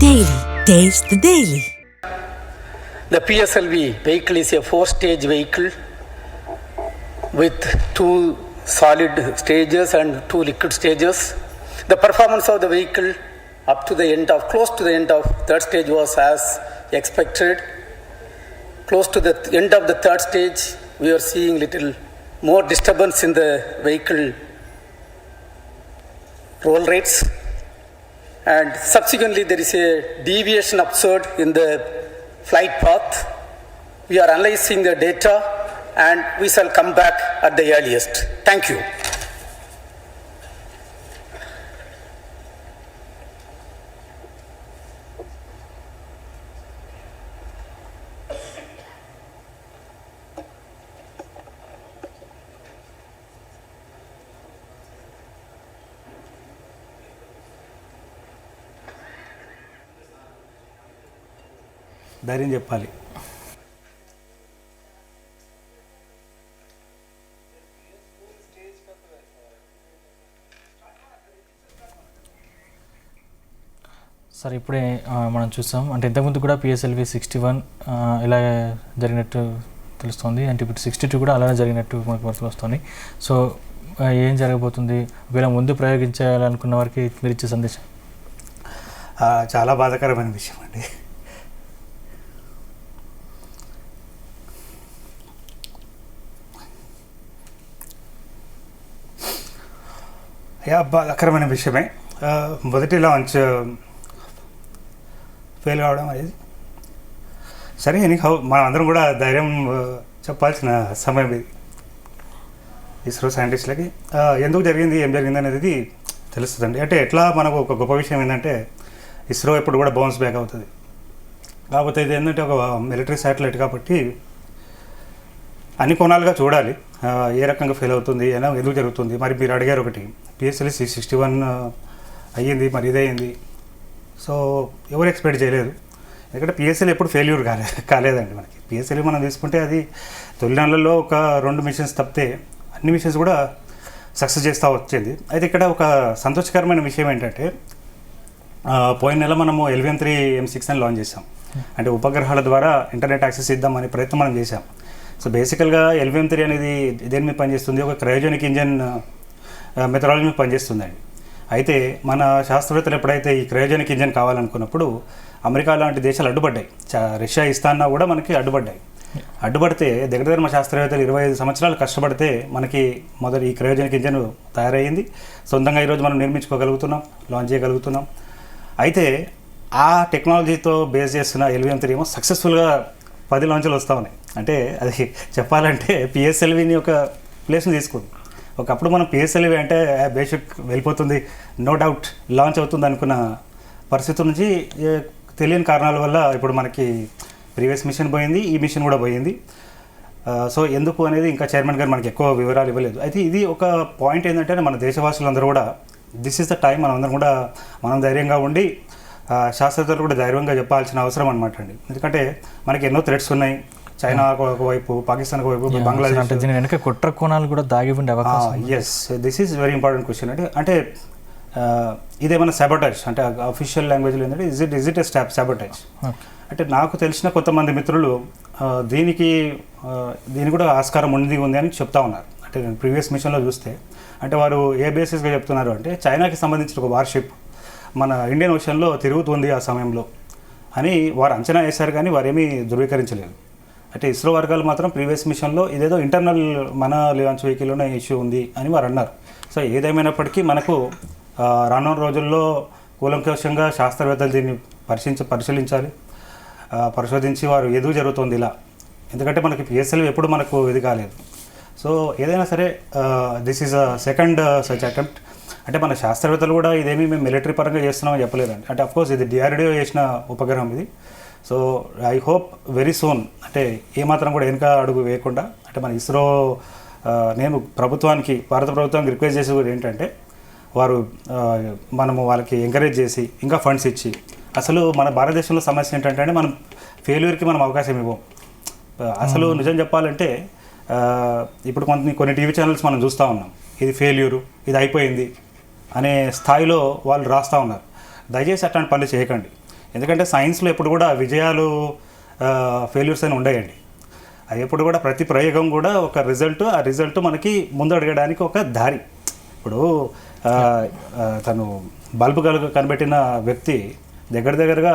Daily. Taste the Daily. The PSLV vehicle is a 4-stage vehicle with 2 solid stages and 2 liquid stages. The performance of the vehicle up to the end of, close to the end of 3rd stage was as expected. Close to the end of the 3rd stage, we are seeing little more disturbance in the vehicle roll rates, and subsequently there is a deviation observed in the flight path. We are analyzing the data and we shall come back at the earliest. Thank you. ధైర్యం చెప్పాలి. Sir ఇప్పుడే మనం చూసాం, అంటే ఇంతకుముందు కూడా PSLV 61 ఇలా జరిగినట్టు తెలుస్తుంది, అంటే ఇప్పుడు 62 కూడా అలానే జరిగినట్టు మనకు వార్తలు వస్తుంది. సో ఏం జరగబోతుంది, ఒకవేళ ముందు ప్రయోగించాలనుకున్న వారికి మీరు ఇచ్చే సందేశం? చాలా బాధాకరమైన విషయం అండి. బాధాకరమైన విషయమే. మొదటి లాంచ్ ఫెయిల్ కావడం అనేది సరే. ఎనీహౌ మనం అందరం కూడా ధైర్యం చెప్పాల్సిన సమయం ఇది. ఇస్రో సైంటిస్టులకి ఎందుకు జరిగింది, ఏం జరిగింది అనేది తెలుస్తుందండి. అంటే ఎట్లా మనకు ఒక గొప్ప విషయం ఏంటంటే ఇస్రో ఎప్పుడు కూడా బౌన్స్ బ్యాక్ అవుతుంది. కాకపోతే ఇది ఏంటంటే ఒక మిలిటరీ శాటిలైట్ కాబట్టి అన్ని కోణాలుగా చూడాలి. ఏ రకంగా ఫెయిల్ అవుతుంది, ఎందుకు జరుగుతుంది. మరి మీరు అడిగారు ఒకటి, PSLV 61 అయ్యింది, మరి ఇదయ్యింది. సో ఎవరు ఎక్స్పెక్ట్ చేయలేదు. ఎందుకంటే PSLV ఎప్పుడు ఫెయిల్యూర్ కాలేదండి. మనకి PSLV మనం తీసుకుంటే అది తొలి నెలల్లో ఒక 2 మిషన్స్ తప్పితే అన్ని మిషన్స్ కూడా సక్సెస్ చేస్తూ వచ్చింది. అయితే ఇక్కడ ఒక సంతోషకరమైన విషయం ఏంటంటే పోయిన నెల మనము LVM-3 M6 అని లాంచ్ చేసాం. అంటే ఉపగ్రహాల ద్వారా ఇంటర్నెట్ యాక్సెస్ ఇద్దామనే ప్రయత్నం మనం చేసాం. సో బేసికల్గా LVM-3 అనేది దేని మీద పనిచేస్తుంది, ఒక క్రయోజెనిక్ ఇంజన్ మెథడాలజీ మీద పనిచేస్తుందండి. అయితే మన శాస్త్రవేత్తలు ఎప్పుడైతే ఈ క్రయోజెనిక్ ఇంజన్ కావాలనుకున్నప్పుడు అమెరికా లాంటి దేశాలు అడ్డుపడ్డాయి. రష్యా ఇస్తాన్నా కూడా మనకి అడ్డుపడ్డాయి. అడ్డుపడితే దగ్గర మా శాస్త్రవేత్తలు 25 సంవత్సరాలు కష్టపడితే మనకి మొదటి ఈ క్రయోజెనిక్ ఇంజన్ తయారయ్యింది. సొంతంగా ఈరోజు మనం నిర్మించుకోగలుగుతున్నాం, లాంచ్ చేయగలుగుతున్నాం. అయితే ఆ టెక్నాలజీతో బేస్ చేస్తున్న LVM-3 ఏమో సక్సెస్ఫుల్గా 10 లాంచ్లు వస్తూ ఉన్నాయి. అంటే అది చెప్పాలంటే PSLVని ఒక ప్లేస్ని తీసుకుంది. ఒకప్పుడు మనం PSLV అంటే బేసిక్ వెళ్ళిపోతుంది, నో డౌట్ లాంచ్ అవుతుంది అనుకున్న పరిస్థితి నుంచి తెలియని కారణాల వల్ల ఇప్పుడు మనకి ప్రీవియస్ మిషన్ పోయింది, ఈ మిషన్ కూడా పోయింది. సో ఎందుకు అనేది ఇంకా చైర్మన్ గారు మనకి ఎక్కువ వివరాలు ఇవ్వలేదు. అయితే ఇది ఒక పాయింట్ ఏంటంటే మన దేశవాసులందరూ కూడా దిస్ ఈస్ ద టైం, మనం కూడా మనం ధైర్యంగా ఉండి శాస్త్రవేత్తలు కూడా ధైర్యంగా చెప్పాల్సిన అవసరం అనమాట అండి. ఎందుకంటే మనకి ఎన్నో థ్రెట్స్ ఉన్నాయి. చైనా ఒకవైపు, పాకిస్తాన్ ఒకవైపు, బంగ్లాదేశ్ వెనక కుట్ర కోణాలు కూడా దాగి ఉండే అవకాశం. Yes, this is very important question. అంటే ఇదేమైనా సాబోటేజ్ అంటే అఫీషియల్ లాంగ్వేజ్లో ఏంటంటే ఇజ్ ఇట్ ఎ సాబోటేజ్. అంటే నాకు తెలిసిన కొంతమంది మిత్రులు దీనికి కూడా ఆస్కారం ఉంది అని చెప్తా ఉన్నారు. అంటే నేను ప్రీవియస్ మిషన్లో చూస్తే అంటే వారు ఏ బేసిస్గా చెప్తున్నారు అంటే చైనాకి సంబంధించిన ఒక వార్షిప్ మన ఇండియన్ ఓషన్లో తిరుగుతుంది ఆ సమయంలో అని వారు అంచనా వేశారు, కానీ వారేమీ ధృవీకరించలేదు. అంటే ఇస్రో వర్గాలు మాత్రం ప్రీవియస్ మిషన్లో ఇదేదో ఇంటర్నల్ మన లాంచ్ వెహికల్లోనే ఇష్యూ ఉంది అని వారు అన్నారు. సో ఏదేమైనప్పటికీ మనకు రానున్న రోజుల్లో కూలంకషంగా శాస్త్రవేత్తలు దీన్ని పరిశీలించాలి, పరిశోధించి వారు ఎందుకు జరుగుతుంది ఇలా. ఎందుకంటే మనకి PSLV ఎప్పుడు మనకు ఇది కాలేదు. సో ఏదైనా సరే this is a second such attempt. అంటే మన శాస్త్రవేత్తలు కూడా ఇదేమీ మేము మిలిటరీ పరంగా చేస్తున్నామని చెప్పలేదండి. అంటే అఫ్కోర్స్ ఇది DRDO చేసిన ఉపగ్రహం ఇది. So I hope very soon, అంటే ఏమాత్రం కూడా వెనుక అడుగు వేయకుండా, అంటే మన ఇస్రో నేను భారత ప్రభుత్వానికి రిక్వెస్ట్ చేసేది కూడా ఏంటంటే వారు మనము వాళ్ళకి ఎంకరేజ్ చేసి ఇంకా ఫండ్స్ ఇచ్చి, అసలు మన భారతదేశంలో సమస్య ఏంటంటే మనం ఫెయిల్యూర్కి మనం అవకాశం ఇవ్వం. అసలు నిజం చెప్పాలంటే ఇప్పుడు కొన్ని టీవీ ఛానల్స్ మనం చూస్తూ ఉన్నాం, ఇది ఫెయిల్యూరు, ఇది అయిపోయింది అనే స్థాయిలో వాళ్ళు రాస్తూ ఉన్నారు. దయచేసి అట్లాంటి పనులు చేయకండి. ఎందుకంటే సైన్స్లో ఎప్పుడు కూడా విజయాలు ఫెయిల్యూర్స్ అని ఉండయండి. అది ఎప్పుడు కూడా ప్రతి ప్రయోగం కూడా ఒక రిజల్ట్, ఆ రిజల్ట్ మనకి ముందు అడగడానికి ఒక దారి. ఇప్పుడు తను బల్బు కనిపెట్టిన వ్యక్తి దగ్గరగా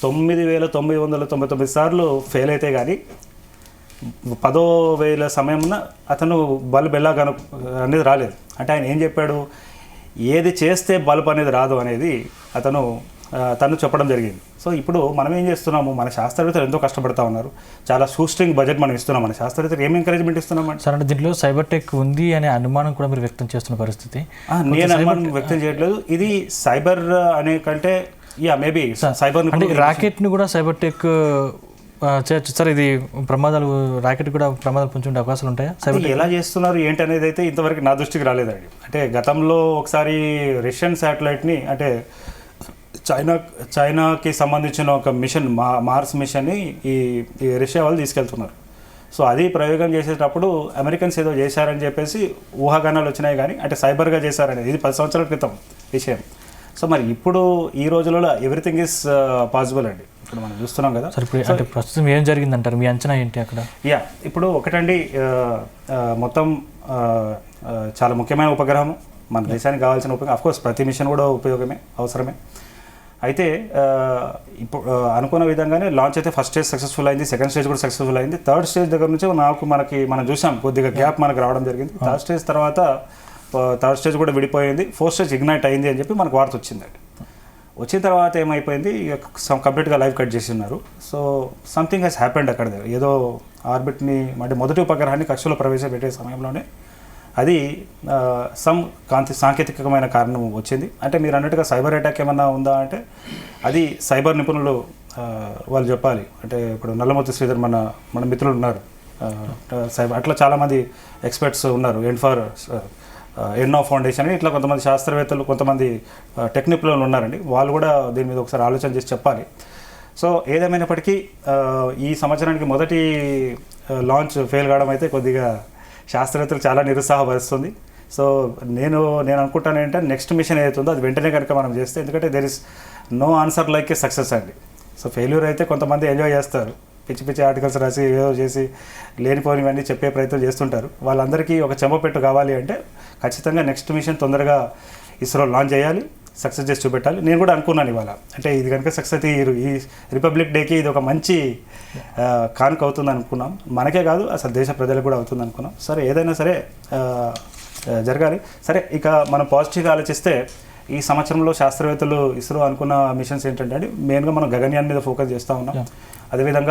9,999 సార్లు ఫెయిల్ అయితే కానీ 10,000 సమయంలో అతను బల్బ్ ఎలా అనేది రాలేదు. అంటే ఆయన ఏం చెప్పాడు, ఏది చేస్తే బల్బ్ అనేది రాదు అనేది తను చెప్పడం జరిగింది. సో ఇప్పుడు మనం ఏం చేస్తున్నాము, మన శాస్త్రవేత్తలు ఎంతో కష్టపడతా ఉన్నారు, చాలా షూస్ట్రింగ్ బడ్జెట్ మనం ఇస్తున్నాం. మన శాస్త్రవేత్తలు ఏం ఎంకరేజ్మెంట్ ఇస్తున్నాం అంటే సార్, అంటే దీంట్లో సైబర్ టెక్ ఉంది అనే అనుమానం కూడా మీరు వ్యక్తం చేస్తున్న పరిస్థితి. నేను అనుమానం వ్యక్తం చేయట్లేదు. ఇది సైబర్ అనే కంటే మేబీ సైబర్ అంటే రాకెట్ని కూడా సైబర్ టెక్ చేయొచ్చు సార్. ఇది రాకెట్ కూడా ప్రమాదాలు పొంచుండే అవకాశాలు ఉంటాయా? సైబర్ ఎలా చేస్తున్నారు ఏంటి అనేది అయితే ఇంతవరకు నా దృష్టికి రాలేదండి. అంటే గతంలో ఒకసారి రష్యన్ శాటిలైట్ని, అంటే చైనాకి సంబంధించిన ఒక మిషన్, మార్స్ మిషన్ని ఈ రష్యా వాళ్ళు తీసుకెళ్తున్నారు. సో అది ప్రయోగం చేసేటప్పుడు అమెరికన్స్ ఏదో చేశారని చెప్పేసి ఊహాగానాలు వచ్చినాయి, కానీ అంటే సైబర్గా చేశారనేది ఇది 10 సంవత్సరాల క్రితం విషయం. సో మరి ఇప్పుడు ఈ రోజులలో ఎవ్రీథింగ్ ఈజ్ పాసిబుల్ అండి. ఇప్పుడు మనం చూస్తున్నాం కదా. అంటే ప్రస్తుతం ఏం జరిగిందంటారు, మీ అంచనా ఏంటి అక్కడ? ఇప్పుడు ఒకటండి, మొత్తం చాలా ముఖ్యమైన ఉపగ్రహం, మన దేశానికి కావాల్సిన ఉపగ్రహం. అఫ్కోర్స్ ప్రతి మిషన్ కూడా అవసరమే. అయితే ఇప్పుడు అనుకున్న విధంగానే లాంచ్ అయితే ఫస్ట్ స్టేజ్ సక్సెస్ఫుల్ అయింది, సెకండ్ స్టేజ్ కూడా సక్సెస్ఫుల్ అయింది. థర్డ్ స్టేజ్ దగ్గర నుంచి మనం చూసాం కొద్దిగా గ్యాప్ మనకు రావడం జరిగింది. థర్డ్ స్టేజ్ తర్వాత థర్డ్ స్టేజ్ కూడా విడిపోయింది, ఫోర్త్ స్టేజ్ ఇగ్నైట్ అయింది అని చెప్పి మనకు వార్త వచ్చిందండి. వచ్చిన తర్వాత ఏమైపోయింది, కంప్లీట్గా లైవ్ కట్ చేసి ఉన్నారు. సో సంథింగ్ హెస్ హ్యాపెండ్ అక్కడ. ఏదో ఆర్బిట్ని, అంటే మొదటి ఉపగ్రహాన్ని కక్షలో ప్రవేశపెట్టే సమయంలోనే అది సాంకేతికమైన కారణం వచ్చింది. అంటే మీరు అన్నట్టుగా సైబర్ అటాక్ ఏమన్నా ఉందా అంటే అది సైబర్ నిపుణులు వాళ్ళు చెప్పాలి. అంటే ఇప్పుడు నల్లమూర్తి శ్రీధర్ మన మిత్రులు ఉన్నారు, సైబర్ అట్లా చాలామంది ఎక్స్పర్ట్స్ ఉన్నారు, ఎన్నో ఫౌండేషన్ అని ఇట్లా కొంతమంది శాస్త్రవేత్తలు, కొంతమంది టెక్ నిపుణులు ఉన్నారండి. వాళ్ళు కూడా దీని మీద ఒకసారి ఆలోచన చేసి చెప్పాలి. సో ఏదేమైనప్పటికీ ఈ సంవత్సరానికి మొదటి లాంచ్ ఫెయిల్ కావడం అయితే కొద్దిగా శాస్త్రవేత్తలు చాలా నిరుత్సాహపరుస్తుంది. సో నేను అనుకుంటాను ఏంటంటే నెక్స్ట్ మిషన్ ఏదైతుందో అది వెంటనే కనుక మనం చేస్తే, ఎందుకంటే there is no answer like a success అండి. సో ఫెయిల్యూర్ అయితే కొంతమంది ఎంజాయ్ చేస్తారు, పిచ్చి ఆర్టికల్స్ రాసి ఏదో చేసి లేనిపోనివన్నీ చెప్పే ప్రయత్నం చేస్తుంటారు. వాళ్ళందరికీ ఒక చెంపపెట్టు కావాలి అంటే ఖచ్చితంగా నెక్స్ట్ మిషన్ తొందరగా ఇస్రో లాంచ్ చేయాలి, సక్సెస్ చేసి చూపెట్టాలి. నేను కూడా అనుకున్నాను ఇవాళ, అంటే ఇది కనుక సక్సెస్ అయితే ఈ రిపబ్లిక్ డేకి ఇది ఒక మంచి కానుక అవుతుంది అనుకున్నాం. మనకే కాదు అసలు దేశ ప్రజలకు కూడా అవుతుంది అనుకున్నాం. సరే ఏదైనా సరే జరగాలి. సరే ఇక మనం పాజిటివ్గా ఆలోచిస్తే ఈ సంవత్సరంలో శాస్త్రవేత్తలు ఇస్రో అనుకున్న మిషన్స్ ఏంటంటే మెయిన్గా మనం గగన్యాన్ మీద ఫోకస్ చేస్తూ ఉన్నాం. అదేవిధంగా